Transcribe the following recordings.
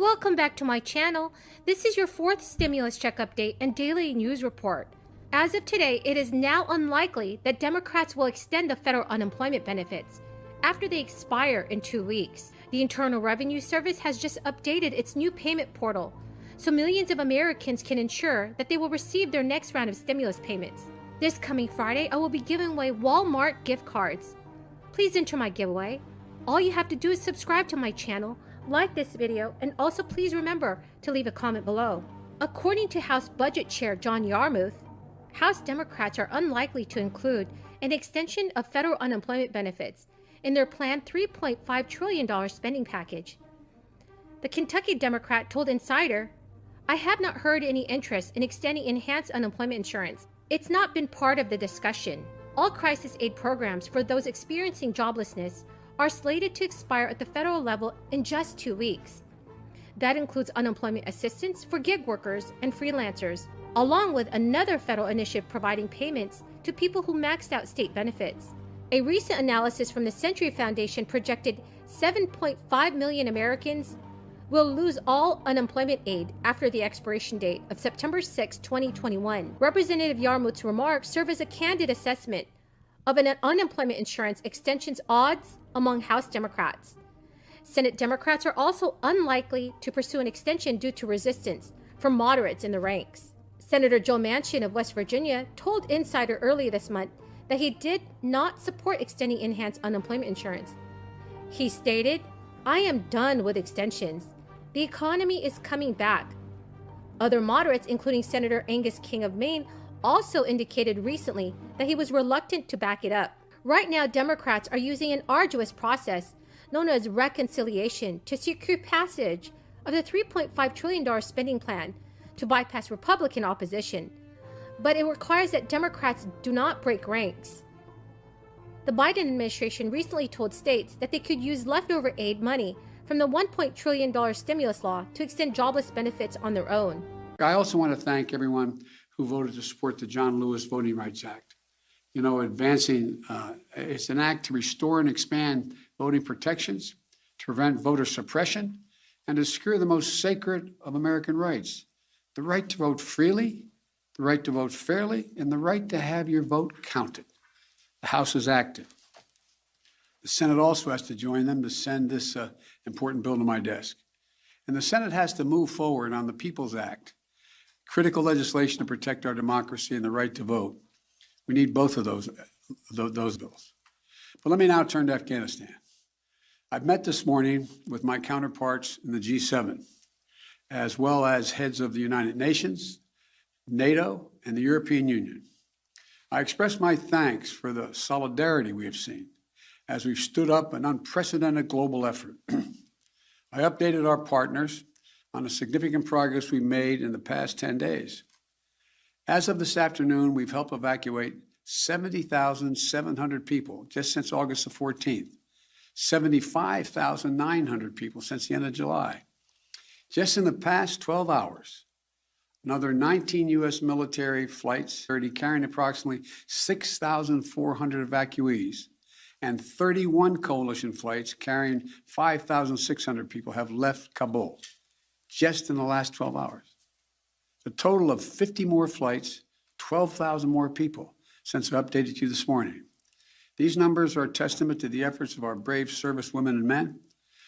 Welcome back to my channel. This is your fourth stimulus check update and daily news report. As of today, it is now unlikely that Democrats will extend the federal unemployment benefits after they expire in 2 weeks. The Internal Revenue Service has just updated its new payment portal, so millions of Americans can ensure that they will receive their next round of stimulus payments. This coming Friday, I will be giving away Walmart gift cards. Please enter my giveaway. All you have to do is subscribe to my channel, like this video, and also please remember to leave a comment below. According to House Budget Chair John Yarmuth, House Democrats are unlikely to include an extension of federal unemployment benefits in their planned $3.5 trillion spending package. The Kentucky Democrat told Insider, "I have not heard any interest in extending enhanced unemployment insurance. It's not been part of the discussion. All crisis aid programs for those experiencing joblessness are slated to expire at the federal level in just 2 weeks. That includes unemployment assistance for gig workers and freelancers, along with another federal initiative providing payments to people who maxed out state benefits." A recent analysis from the Century Foundation projected 7.5 million Americans will lose all unemployment aid after the expiration date of September 6, 2021. Representative Yarmuth's remarks serve as a candid assessment of an unemployment insurance extension's odds among House Democrats. Senate Democrats are also unlikely to pursue an extension due to resistance from moderates in the ranks. Senator Joe Manchin of West Virginia told Insider earlier this month that he did not support extending enhanced unemployment insurance. He stated, "I am done with extensions. The economy is coming back." Other moderates, including Senator Angus King of Maine, also indicated recently that he was reluctant to back it up. Right now, Democrats are using an arduous process known as reconciliation to secure passage of the $3.5 trillion spending plan to bypass Republican opposition. But it requires that Democrats do not break ranks. The Biden administration recently told states that they could use leftover aid money from the $1 trillion stimulus law to extend jobless benefits on their own. I also want to thank everyone who voted to support the John Lewis Voting Rights Act. You know, it's an act to restore and expand voting protections, to prevent voter suppression, and to secure the most sacred of American rights: the right to vote freely, the right to vote fairly, and the right to have your vote counted. The House is active. The Senate also has to join them to send this important bill to my desk. And the Senate has to move forward on the People's Act, critical legislation to protect our democracy and the right to vote. We need both of those bills. But let me now turn to Afghanistan. I've met this morning with my counterparts in the G7, as well as heads of the United Nations, NATO, and the European Union. I express my thanks for the solidarity we have seen as we've stood up an unprecedented global effort. I updated our partners on the significant progress we made in the past 10 days. As of this afternoon, we've helped evacuate 70,700 people just since August the 14th, 75,900 people since the end of July. Just in the past 12 hours, another 19 U.S. military flights, carrying approximately 6,400 evacuees, and 31 coalition flights carrying 5,600 people have left Kabul just in the last 12 hours. A total of 50 more flights, 12,000 more people since I updated you this morning. These numbers are a testament to the efforts of our brave servicewomen and men,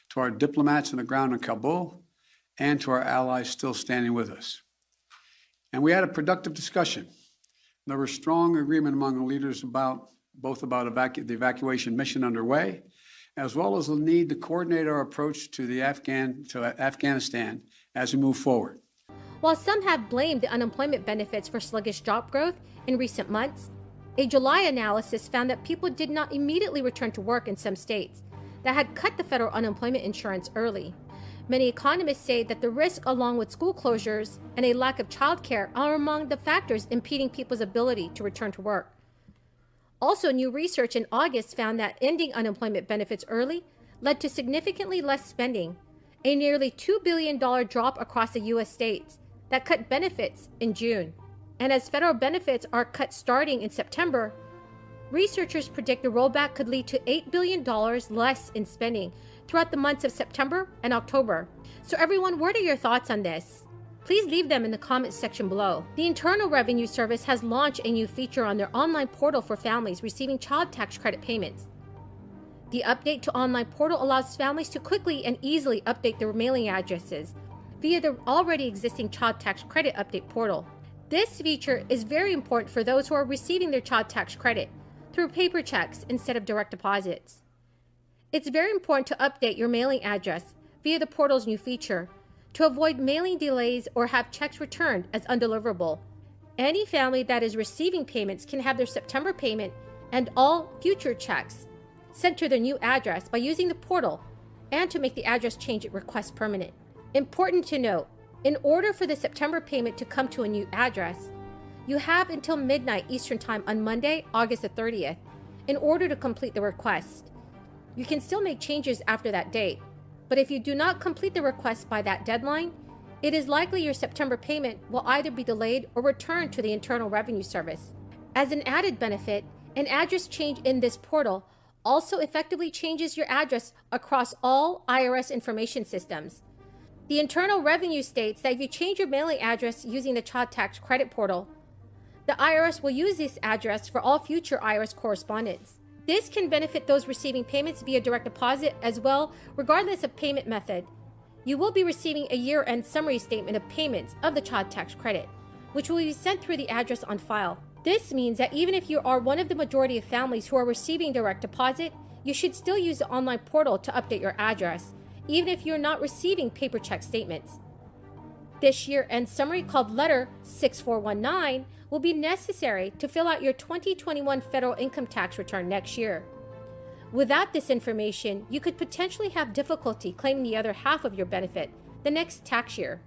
to our diplomats on the ground in Kabul, and to our allies still standing with us. And we had a productive discussion. There was strong agreement among the leaders about the evacuation mission underway, as well as the need to coordinate our approach to Afghanistan as we move forward. While some have blamed the unemployment benefits for sluggish job growth in recent months, a July analysis found that people did not immediately return to work in some states that had cut the federal unemployment insurance early. Many economists say that the risk, along with school closures and a lack of childcare, are among the factors impeding people's ability to return to work. Also, new research in August found that ending unemployment benefits early led to significantly less spending, a nearly $2 billion drop across the U.S. states that cut benefits in June. And as federal benefits are cut starting in September, Researchers predict the rollback could lead to $8 billion less in spending throughout the months of September and October. So everyone, what are your thoughts on this? Please leave them in the comments section below. The Internal Revenue Service has launched a new feature on their online portal for families receiving child tax credit payments. The update to online portal allows families to quickly and easily update their mailing addresses via the already existing child tax credit update portal. This feature is very important for those who are receiving their child tax credit through paper checks instead of direct deposits. It's very important to update your mailing address via the portal's new feature to avoid mailing delays or have checks returned as undeliverable. Any family that is receiving payments can have their September payment and all future checks sent to their new address by using the portal and to make the address change request permanent. Important to note, in order for the September payment to come to a new address, you have until midnight Eastern Time on Monday, August the 30th, in order to complete the request. You can still make changes after that date, but if you do not complete the request by that deadline, it is likely your September payment will either be delayed or returned to the Internal Revenue Service. As an added benefit, an address change in this portal also effectively changes your address across all IRS information systems. The Internal Revenue states that if you change your mailing address using the Child Tax Credit Portal, the IRS will use this address for all future IRS correspondence. This can benefit those receiving payments via direct deposit as well, regardless of payment method. You will be receiving a year-end summary statement of payments of the child tax credit, which will be sent through the address on file. This means that even if you are one of the majority of families who are receiving direct deposit, you should still use the online portal to update your address, even if you're not receiving paper check statements. This year-end summary, called Letter 6419, will be necessary to fill out your 2021 federal income tax return next year. Without this information, you could potentially have difficulty claiming the other half of your benefit the next tax year.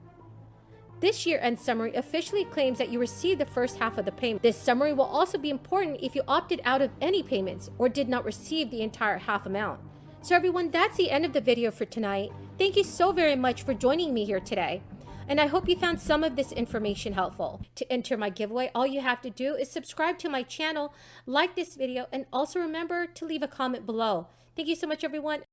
This year-end summary officially claims that you received the first half of the payment. This summary will also be important if you opted out of any payments or did not receive the entire half amount. So everyone, that's the end of the video for tonight. Thank you so very much for joining me here today. And I hope you found some of this information helpful. To enter my giveaway, all you have to do is subscribe to my channel, like this video, and also remember to leave a comment below. Thank you so much, everyone.